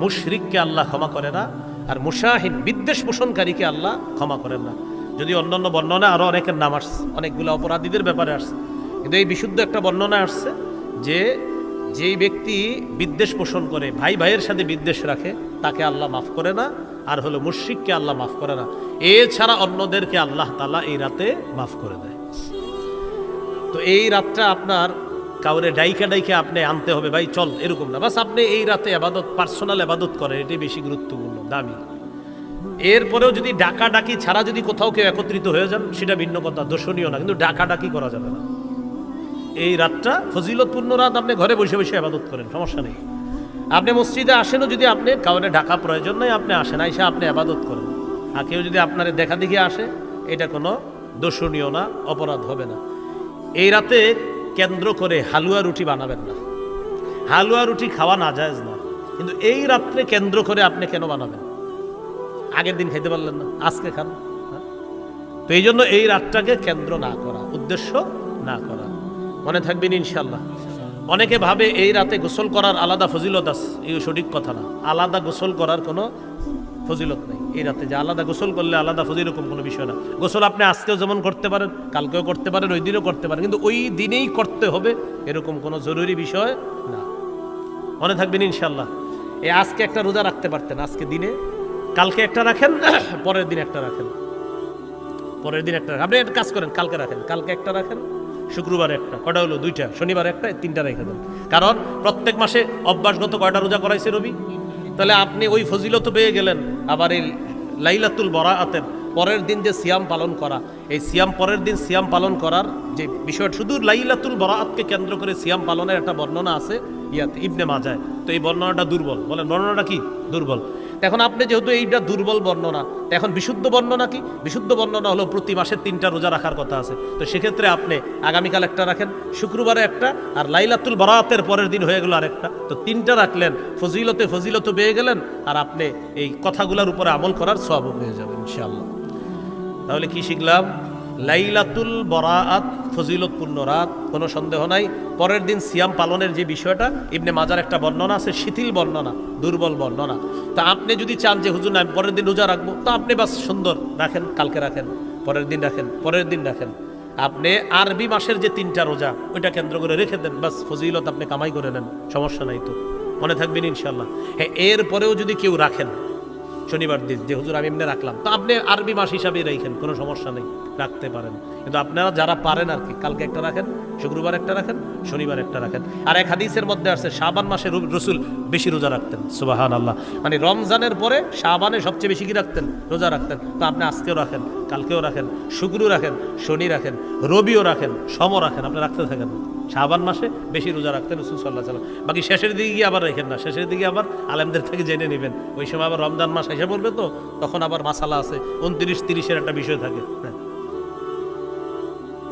মুশরিককে আল্লাহ ক্ষমা করে না, আর মুশাহিন বিদ্বেষ পোষণকারীকে আল্লাহ ক্ষমা করেন না। যদি অন্যান্য বর্ণনা আরো অনেকের নাম আসছে, অনেকগুলো অপরাধীদের ব্যাপারে আসছে, কিন্তু এই বিশুদ্ধ একটা বর্ণনা আসছে যে যেই ব্যক্তি বিদ্বেষ পোষণ করে, ভাই ভাইয়ের সাথে বিদ্বেষ রাখে, তাকে আল্লাহ মাফ করে না, আর হলো মুশরিককে আল্লাহ মাফ করে না। এছাড়া অন্যদেরকে আল্লাহ তাআলা এই রাতে মাফ করে দেয়। তো এই রাতটা আপনার কাউরে ডাইকা আপনি আনতে হবে, ভাই চল, এরকম না। বাস আপনি এই রাতে ইবাদত, পার্সোনাল ইবাদত করেন, এটাই বেশি গুরুত্বপূর্ণ, দামি। এরপরেও যদি ডাকাডাকি ছাড়া যদি কোথাও কেউ একত্রিত হয়ে যান, সেটা ভিন্ন কথা, দোষণীয় না, কিন্তু ডাকাডাকি করা যাবে না। এই রাতটা ফজিলতপূর্ণ রাত, আপনি ঘরে বসে বসে ইবাদত করেন, সমস্যা নেই। আপনি মসজিদে আসেনও, যদি আপনি কাউরে ডাকা প্রয়োজন নাই, আপনি আসেন, আইসা আপনি ইবাদত করেন। আর কেউ যদি আপনার দেখা দেখে আসে, এটা কোনো দোষণীয় না, অপরাধ হবে না। এই রাতে কেন্দ্র করে হালুয়া রুটি বানাবেন না। হালুয়া রুটি খাওয়া নাজায়েজ না, কিন্তু এই রাত্রে কেন্দ্র করে আপনি কেন বানাবেন? আগের দিন খেতে পারলেন না, আজকে খান। তো এই জন্য এই রাতটাকে কেন্দ্র না করা, উদ্দেশ্য না করা। মনে থাকবেন ইনশাল্লাহ। অনেকে ভাবে এই রাতে গোসল করার আলাদা ফজিলত আছে, এই সঠিক কথা না। আলাদা গোসল করার কোনো ফজিলত নেই এই রাতে, যে আলাদা গোসল করলে আলাদা ফজিলত, এরকম কোনো বিষয় না। গোসল আপনি আজকেও যেমন করতে পারেন, কালকেও করতে পারেন, ওই দিনও করতে পারেন, কিন্তু ওই দিনেই করতে হবে এরকম কোনো জরুরি বিষয় না। মনে থাকবেন ইনশাল্লাহ। এই আজকে একটা রোজা রাখতে পারতেন, আজকে দিনে, কালকে একটা রাখেন, পরের দিন একটা রাখেন, পরের দিন একটা রাখেন। আপনি একটা কাজ করেন, কালকে রাখেন, কালকে একটা রাখেন, শুক্রবার একটা, কটা হলো? 2টা। শনিবার একটা, 3টা রেখে দেন। কারণ প্রত্যেক মাসে অভ্যাসগত কয়টা রোজা করাইছে রবি? তাহলে আপনি ওই ফজিলত পেয়ে গেলেন, আবার এই লাইলাতুল বরাআতের পরের দিন যে সিয়াম পালন করা, এই সিয়াম পরের দিন সিয়াম পালন করার যে বিষয়টা, শুধু লাইলাতুল বরাআতকে কেন্দ্র করে সিয়াম পালনের একটা বর্ণনা আছে ইয়াতে ইবনে মাজায়। তো এই বর্ণনাটা দুর্বল। বলেন বর্ণনাটা কি? দুর্বল। এখন আপনি যেহেতু এইটা দুর্বল বর্ণনা, এখন বিশুদ্ধ বর্ণনা কি? বিশুদ্ধ বর্ণনা হলো প্রতি মাসে 3টা রোজা রাখার কথা আছে। তো সেক্ষেত্রে আপনি আগামীকাল একটা রাখেন, শুক্রবারে একটা, আর লাইলাতুল বরাআতের পরের দিন হয়ে গেল আরেকটা। তো 3টা রাখলেন, ফজিলতে পেয়ে গেলেন, আর আপনি এই কথাগুলোর উপরে আমল করার সওয়াব পেয়ে যাবেন ইনশাআল্লাহ। তাহলে কি শিখলাম? লাইলাতুল বরাআত ফজিলতপূর্ণ রাত, কোনো সন্দেহ নাই। পরের দিন সিয়াম পালনের যে বিষয়টা, ইবনে মাজার একটা বর্ণনা আছে, শিথিল বর্ণনা, দুর্বল বর্ণনা। তা আপনি যদি চান যে হুজুর না আমি পরের দিন রোজা রাখবো, তো আপনি বাস সুন্দর রাখেন, কালকে রাখেন, পরের দিন রাখেন, পরের দিন রাখেন। আপনি আরবি মাসের যে 3টা রোজা ওইটা কেন্দ্র করে রেখে দেন, বাস ফজিলত আপনি কামাই করে নেন, সমস্যা নাই। তো মনে থাকবেন ইনশাল্লাহ। হ্যাঁ, এরপরেও যদি কেউ রাখেন শনিবার দিন যে হুজুর আমি এমনি রাখলাম, তো আপনি আরবি মাস হিসাবে রাখেন, কোনো সমস্যা নেই, রাখতে পারেন। কিন্তু আপনারা যারা পারেন আর কি, কালকে একটা রাখেন, শুক্রবার একটা রাখেন, শনিবার একটা রাখেন। আর এক হাদিসের মধ্যে আছে শাবান মাসে রসুল বেশি রোজা রাখতেন, সুবহানাল্লাহ। মানে রমজানের পরে শাবানে সবচেয়ে বেশি কি রাখতেন? রোজা রাখতেন। তো আপনি আজকেও রাখেন, কালকেও রাখেন, শুক্র রাখেন, শনি রাখেন, রবিও রাখেন, সমও রাখেন, আপনি রাখতে থাকেন। শাবান মাসে বেশি রোজা রাখতেন রাসূল সাল্লাল্লাহু আলাইহি ওয়াসাল্লাম। বাকি শেষের দিকে গিয়ে আবার রাখেন না, শেষের দিকে আবার আলেমদের থেকে জেনে নেবেন। ওই সময় আবার রমজান মাস এসে পড়বে, তো তখন আবার মাসালা আছে, 29-30-এর একটা বিষয় থাকে।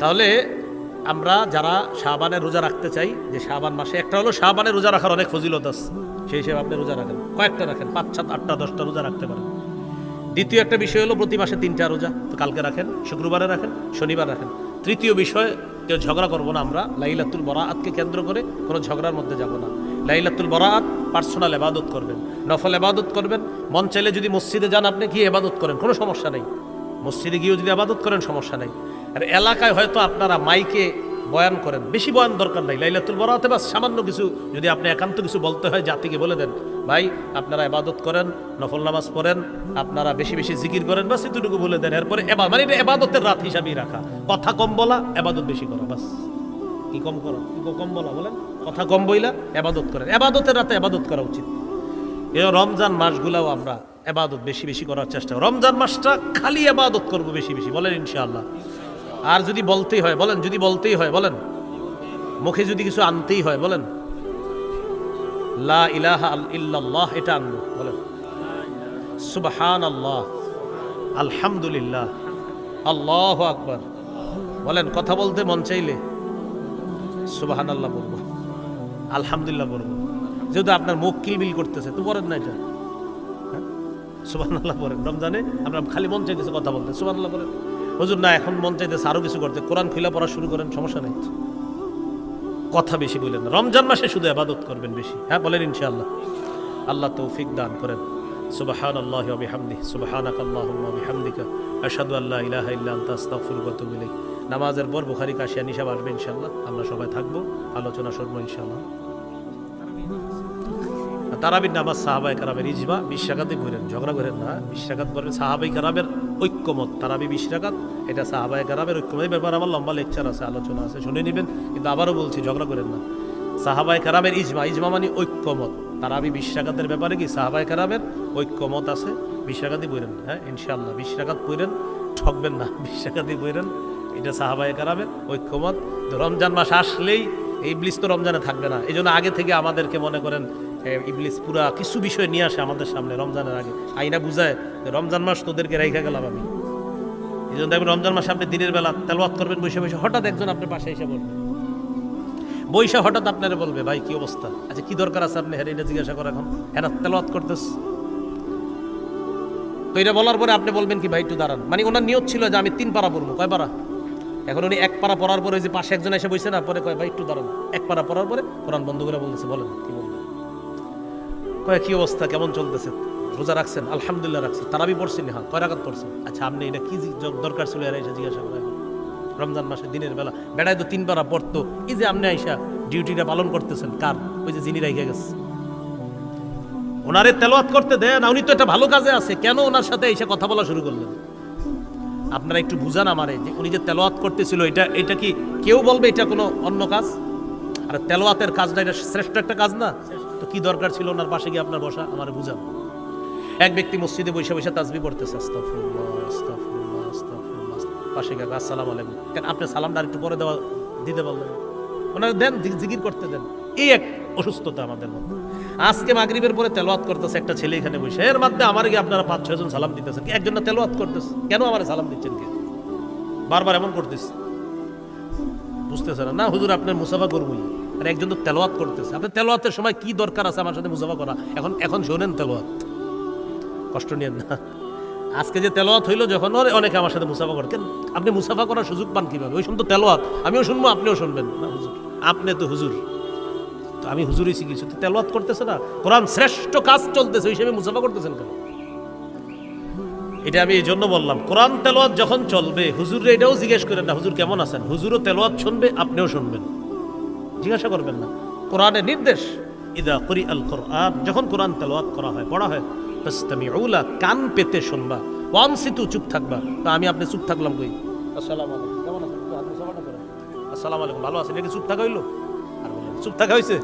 তাহলে আমরা যারা শাবানের রোজা রাখতে চাই, যে শাবান মাসে একটা হলো শাবানের রোজা রাখার অনেক ফজিলত আছে, সেই হিসেবে আপনি রোজা রাখেন, কয়েকটা রাখেন, 5, 7, 8টা 10টা রোজা রাখতে পারেন। দ্বিতীয় একটা বিষয় হলো প্রতি মাসে 3টা রোজা, তো কালকে রাখেন, শুক্রবারে রাখেন, শনিবার রাখেন। তৃতীয় বিষয়, কেউ ঝগড়া করবো না আমরা, লাইলাতুল বরাআতকে কেন্দ্র করে কোনো ঝগড়ার মধ্যে যাব না। লাইলাতুল বরাআত পার্সোনাল ইবাদত করবেন, নফল ইবাদত করবেন। মন চাইলে যদি মসজিদে যান, আপনি গিয়ে ইবাদত করেন, কোনো সমস্যা নেই। মসজিদে গিয়েও যদি ইবাদত করেন, সমস্যা নেই। আর এলাকায় হয়তো আপনারা মাইকে বয়ান করেন, বেশি বয়ান দরকার নাই। লাইলাতুল বরাআতে বাস সামান্য কিছু, যদি আপনি একান্ত কিছু বলতে হয় জাতিকে বলে দেন, ভাই আপনারা ইবাদত করেন, নফল নামাজ পড়েন, আপনারা বেশি বেশি জিকির করেন, বাস এতটুকু বলে দেন। এরপরে মানে এটা ইবাদতের রাত হিসাবেই রাখা, কথা কম বলা, ইবাদত বেশি করা, বাস। কি কম করা, কি কম বলা বলেন? কথা কম বইলা ইবাদত করেন, ইবাদতের রাতে ইবাদত করা উচিত। এই রমজান মাসগুলাও আমরা ইবাদত বেশি বেশি করার চেষ্টা, রমজান মাসটা খালি ইবাদত করব বেশি বেশি, বলেন ইনশাআল্লাহ। আর যদি বলতেই হয় বলেন, যদি বলতেই হয় বলেন, মুখে যদি কিছু আনতেই হয় বলেন, লা ইলাহা ইল্লাল্লাহ, এটা আনবো, বলেন সুবহানাল্লাহ, আলহামদুলিল্লাহ, আল্লাহু আকবার, বলেন। কথা বলতে মন চাইলে সুবহানাল্লাহ বলবো, আলহামদুলিল্লাহ বলবো। যেহেতু আপনার মুখ কিলবিল করতেছে, তো বলেন না এটা, সুবহানাল্লাহ বলেন। রমজানে আপনার খালি মন চাইতেছে কথা বলতে, সুবহানাল্লাহ বলেন। হুজুর না, এখন মন চাইতেছে আরো কিছু করতে, কোরআন খুলে পড়া শুরু করেন, সমস্যা নেই, কথা বেশি বলেন না। রমজান মাসে শুধু ইবাদত করবেন বেশি, হ্যাঁ বলেন ইনশাআল্লাহ। আল্লাহ তৌফিক দান করেন। সুবহানাল্লাহি ওয়া বিহামদিহি, সুবহানাকাল্লাহুম্মা ওয়া বিহামদিকা, আশহাদু আল্লা ইলাহা ইল্লা আনতা, আস্তাগফিরুকা ওয়া আতুবু ইলাইক। নামাজের পর বুখারী কাশিয়া নিশাব আসবে ইনশাআল্লাহ, আমরা সবাই থাকবো, আলোচনা শুনবো ইনশাআল্লাহ। তারাবির নামাজ সাহাবায়ে কেরামের ইজমা, 20 রাকাতে পড়েন, ঝগড়া করেন না। 20 রাকাত পড়বেন, সাহাবায়ে কেরামের ঐক্যমত, তারাবি 20 রাকাত, এটা সাহাবায়ে কেরামের ঐক্যমত। এই ব্যাপারে আমার লম্বা লেকচার আছে, আলোচনা আছে, শুনে নেবেন। কিন্তু আবারও বলছি, ঝগড়া করেন না। সাহাবায়ে কেরামের ইজমা, ইজমা মানে ঐক্যমত। তারাবি 20 রাকাতের ব্যাপারে কি সাহাবায়ে কেরামের ঐক্যমত আছে, 20 রাকাতই পড়েন, হ্যাঁ ইনশাআল্লাহ। 20 রাকাত পড়েন, ঠকবেন না, 20 রাকাতই পড়েন, এটা সাহাবায়ে কেরামের ঐক্যমত। রমজান মাস আসলেই ইবলিস তো রমজানে থাকবে না, এই জন্য আগে থেকে আমাদেরকে মনে করেন ইবলিস পুরা কিছু বিষয় নিয়ে আসে আমাদের সামনে রমজানের আগে, আইনা বুঝায় রমজান মাস তোদেরকে রেখে গেলাম আমি। এই জন্য দেখবেন রমজান মাসে আপনি দিনের বেলা তেলাওয়াত করবেন বসে বসে, হঠাৎ একজন আপনার পাশে এসে বলবে, বৈশা হঠাৎ আপনারা বলবে, ভাই কি অবস্থা, আচ্ছা কি দরকার আছে আপনি হেরে, এটা জিজ্ঞাসা করে, এখন হ্যাঁ তেলাওয়াত করতেস। তো এটা বলার পরে আপনি বলবেন কি, ভাই একটু দাঁড়ান, মানে ওনার নিয়ত ছিল যে আমি 3 পারা পড়বো, কয় পারা? এখন উনি 1 পারা পড়ার পরে যে পাশে একজন এসে বসে না, পরে কয় ভাই একটু দাঁড়ান, 1 পারা পড়ার পরে কোরআন বন্ধ করে বলতেছে, বলেন কি বলবেন? কয় কি অবস্থা, কেমন চলতেছে, রোজা রাখছেন? আলহামদুলিল্লাহ রাখছি। তারাবি পড়ছেন? হ্যাঁ। কয় রাকাত পড়ছেন? আচ্ছা আপনি এটা কি দরকার ছিল এসে জিজ্ঞাসা করে? রমজান মাসে দিনের বেলা বেড়ায় তো 3 পারা পড়তো, এই যে আপনি আইসা ডিউটিটা পালন করতেছেন কার? ওই যে যিনি রেখে গেছে, ওনারে তেলাওয়াত করতে দেন, উনি তো একটা ভালো কাজে আছে, কেন ওনার সাথে এসে কথা বলা শুরু করলেন? আপনারা একটু বুঝান আমারে, যে উনি যে তেলাওয়াত করতেছিল, এটা কি কেউ বলবে এটা কোনো অন্য কাজ? আর তেলাওয়াতের কাজটা এটা শ্রেষ্ঠ একটা কাজ না? তো কি দরকার ছিল ওনার পাশে গিয়ে আপনার বসা? আমারে বুঝান। এক ব্যক্তি মসজিদে বসে বসে তাসবিহ পড়তেছে, আস্তাগফিরুল্লাহ আস্তাগফিরুল্লাহ আস্তাগফিরুল্লাহ, পাশে গিয়ে আসসালামু আলাইকুম। কেন আপনি সালামটা একটু পরে দিতে বললেন? ওনারা দেন, জিকির করতে দেন। এই এক অসুস্থতা আমাদের মধ্যে। আজকে মাগরিবের পরে তেলাওয়াত করতেছে একটা ছেলে এখানে বসে, এর মধ্যে আমার কি আপনারা 5-6 জন সালাম দিতেছেন, একজন না তেলাওয়াত করতেছে, কেন আমার সালাম দিচ্ছেন? কে বারবার এমন করতেছে? বুঝতেছে না হুজুর আপনার মুসাফা করবই, আর একজন তো তেলাওয়াত করতেছে। আপনি তেলাওয়াতের সময় কি দরকার আছে আমার সাথে মুসাফা করা? এখন শোনেন তেলাওয়াত, কষ্ট নিয়েন না। আজকে যে তেলাওয়াত হইলো যখন, অনেকে আমার সাথে মুসাফা করেন, আপনি মুসাফা করার সুযোগ পান কিভাবে? ওই সময় তো তেলাওয়াত, আমিও শুনবো আপনিও শুনবেন না। হুজুর আপনি তো হুজুর, তো আমি হুজুরই শিখেছি, তো তেলাওয়াত করতেছে না, কোরআন শ্রেষ্ঠ কাজ চলতেছে, ওই হিসেবে মুসাফা করতেছেন কেন? এটা আমি এই জন্য বললাম, কোরআন তেলাওয়াত যখন চলবে হুজুরে এটাও জিজ্ঞেস করেন না হুজুর কেমন আছেন, হুজুরও তেলাওয়াত শুনবে আপনিও শুনবেন, জিজ্ঞাসা করবেন না। কোরআনের নির্দেশ, ইদা কুরিআল কুরআন, যখন কোরআন তেলাওয়াত করা হয়, পড়া হয়, ফাসতামিউ লা, কান পেতে শুনবা, ওয়ানসিতু, চুপ থাকবা। তো আমি আপনি চুপ থাকলাম কই? আসসালামু আলাইকুম, কেমন আছেন? মুসাফাটা করেন, আসসালামু আলাইকুম, ভালো আছেন, এটা চুপ থাকা হইলো? আর বলেন চুপ থাকা হইছে?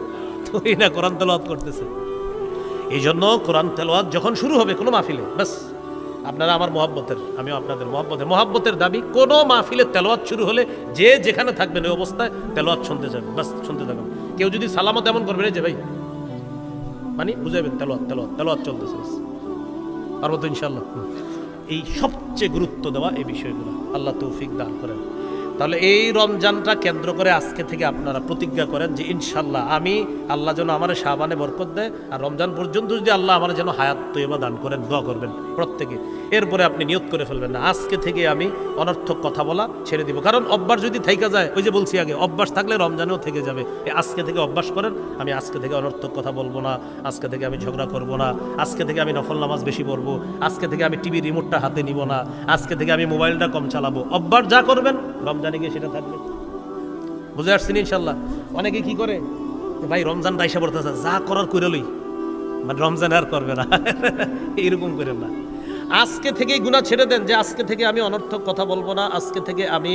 তো এই না কোরআন তেলাওয়াত করতেছে। এই জন্য কোরআন তেলাওয়াত যখন শুরু হবে কোনো মাহফিলে, বাস আপনারা আমার মহব্বতের, আমিও আপনাদের মহব্বতের দাবি, কোনো মাহফিলে তেলাওয়াত শুরু হলে যে যেখানে থাকবেন ওই অবস্থায় তেলাওয়াত শুনতে যাবেন, বাস শুনতে থাকবেন। কেউ যদি সালামত এমন করবেন যে ভাই মানে বুঝাইবেন তেলাওয়াত চলতেছে, পারবো তো ইনশাআল্লাহ। এই সবচেয়ে গুরুত্ব দেওয়া এই বিষয়গুলো, আল্লাহ তৌফিক দান করেন। তাহলে এই রমজানটা কেন্দ্র করে আজকে থেকে আপনারা প্রতিজ্ঞা করেন যে ইনশাল্লাহ আমি, আল্লাহ যেন আমার শাবানে বরকত দেয়, আর রমজান পর্যন্ত যদি আল্লাহ আমার যেন হায়াত তৈবা দান করেন, দোয়া করবেন প্রত্যেকে। এরপরে আপনি নিয়ত করে ফেলবেন না আজকে থেকে আমি অনর্থক কথা বলা ছেড়ে দিব, কারণ অভ্যাস যদি থাইকা যায়, ওই যে বলছি আগে, অভ্যাস থাকলে রমজানেও থেকে যাবে। আজকে থেকে অভ্যাস করেন, আমি আজকে থেকে অনর্থক কথা বলবো না, আজকে থেকে আমি ঝগড়া করবো না, আজকে থেকে আমি নফল নামাজ বেশি পড়বো, আজকে থেকে আমি টিভি রিমোটটা হাতে নিব না, আজকে থেকে আমি মোবাইলটা কম চালাবো। অভ্যাস যা করবেন রমজানে গিয়ে সেটা থাকবে। বুঝে আসছেন ইনশাল্লাহ? অনেকে কি করে, ভাই রমজান রাইসা পড়তেছে, যা করার করে লই, মানে রমজান আর করবে না, এইরকম করেন না। আজকে থেকেই গুনাহ ছেড়ে দেন, যে আজকে থেকে আমি অনর্থক কথা বলবো না, আজকে থেকে আমি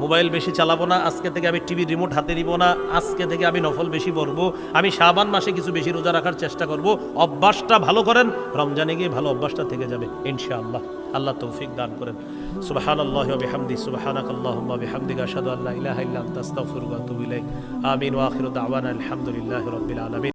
মোবাইল বেশি চালাবো না, আজকে থেকে আমি টিভি রিমোট হাতে নিব না, আজকে থেকে আমি নফল বেশি পড়বো, আমি শাবান মাসে কিছু বেশি রোজা রাখার চেষ্টা করব। অভ্যাসটা ভালো করেন, রমজানে গিয়ে ভালো অভ্যাসটা থেকে যাবে ইনশাআল্লাহ। আল্লাহ তৌফিক দান করেন। সুবহানাল্লাহি ওয়া বিহামদিহি, সুবহানাকাল্লাহুম্মা বিহামদিকা, আশহাদু আল্লা ইলাহা ইল্লা আনতা, আস্তাগফিরুকা ওয়া আতুবু ইলাইক। আমিন ওয়া আখিরু দাওয়ানা আলহামদুলিল্লাহি রাব্বিল আলামিন।